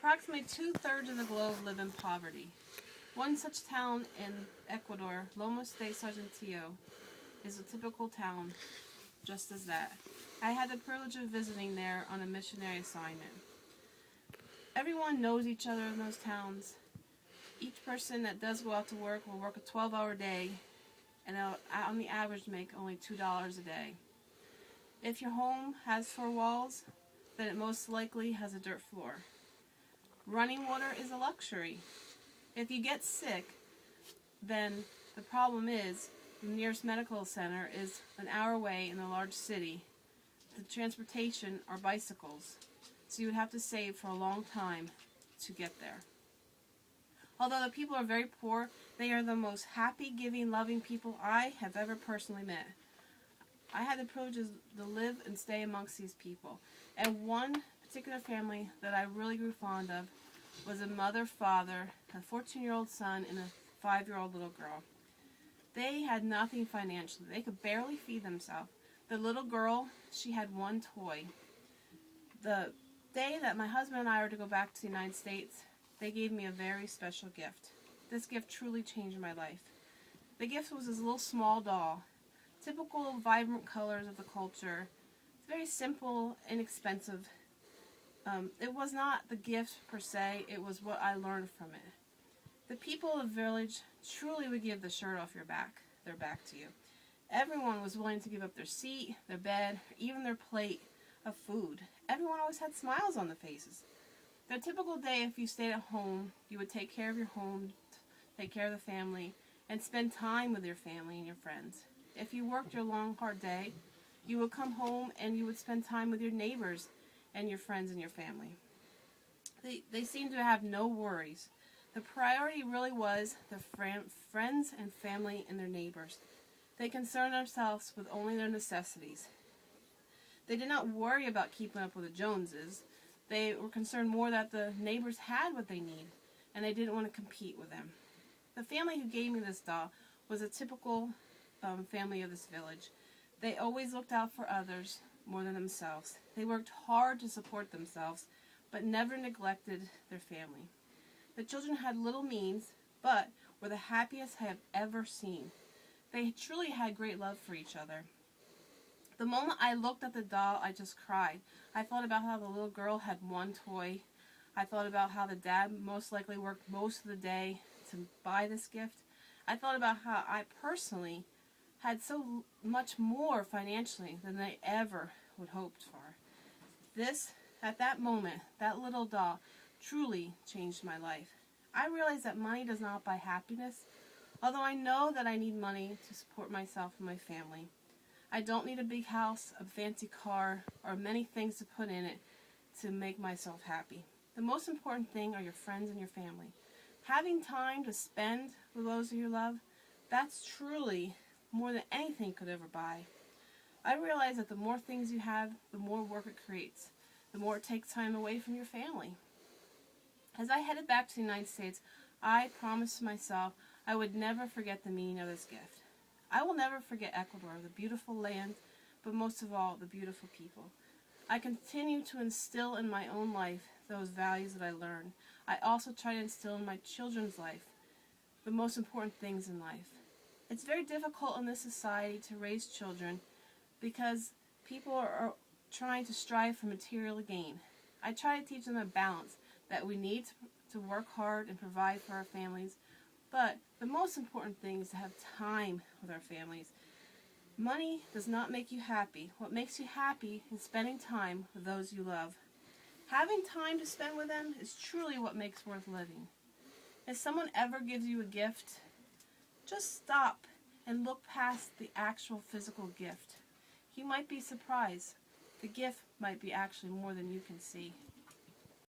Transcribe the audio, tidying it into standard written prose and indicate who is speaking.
Speaker 1: Approximately 2/3 of the globe live in poverty. One such town in Ecuador, Lomas de Sargentillo, is a typical town just as that. I had the privilege of visiting there on a missionary assignment. Everyone knows each other in those towns. Each person that does go out to work will work a 12-hour day and on the average make only $2 a day. If your home has 4 walls, then it most likely has a dirt floor. Running water is a luxury. If you get sick, then the problem is the nearest medical center is an hour away in a large city. The transportation are bicycles, so you would have to save for a long time to get there. Although the people are very poor, they are the most happy, giving, loving people I have ever personally met. I had the privilege to live and stay amongst these people. And one particular family that I really grew fond of was a mother, father, a 14-year-old son, and a 5-year-old little girl. They had nothing financially. They could barely feed themselves. The little girl, she had one toy. The day that my husband and I were to go back to the United States, they gave me a very special gift. This gift truly changed my life. The gift was this little small doll. Typical vibrant colors of the culture. It's very simple, inexpensive. It was not the gift per se, it was what I learned from it. The people of the village truly would give the shirt off their back to you. Everyone was willing to give up their seat, their bed, or even their plate of food. Everyone always had smiles on their faces. The typical day, if you stayed at home, you would take care of your home, take care of the family, and spend time with your family and your friends. If you worked your long, hard day, you would come home and you would spend time with your neighbors and your friends and your family. They seemed to have no worries. The priority really was their friends and family and their neighbors. They concerned themselves with only their necessities. They did not worry about keeping up with the Joneses. They were concerned more that the neighbors had what they need, and they didn't want to compete with them. The family who gave me this doll was a typical family of this village. They always looked out for others more than themselves. They worked hard to support themselves, but never neglected their family. The children had little means, but were the happiest I have ever seen. They truly had great love for each other. The moment I looked at the doll, I just cried. I thought about how the little girl had one toy. I thought about how the dad most likely worked most of the day to buy this gift. I thought about how I personally had so much more financially than I ever would hoped for. At that moment, that little doll truly changed my life. I realized that money does not buy happiness, although I know that I need money to support myself and my family. I don't need a big house, a fancy car, or many things to put in it to make myself happy. The most important thing are your friends and your family. Having time to spend with those you love, that's truly more than anything could ever buy. I realize that the more things you have, the more work it creates, the more it takes time away from your family. As I headed back to the United States, I promised myself I would never forget the meaning of this gift. I will never forget Ecuador, the beautiful land, but most of all, the beautiful people. I continue to instill in my own life those values that I learned. I also try to instill in my children's life the most important things in life. It's very difficult in this society to raise children because people are trying to strive for material gain. I try to teach them a balance, that we need to work hard and provide for our families, but the most important thing is to have time with our families. Money does not make you happy. What makes you happy is spending time with those you love. Having time to spend with them is truly what makes worth living. If someone ever gives you a gift, just stop and look past the actual physical gift. You might be surprised. The gift might be actually more than you can see.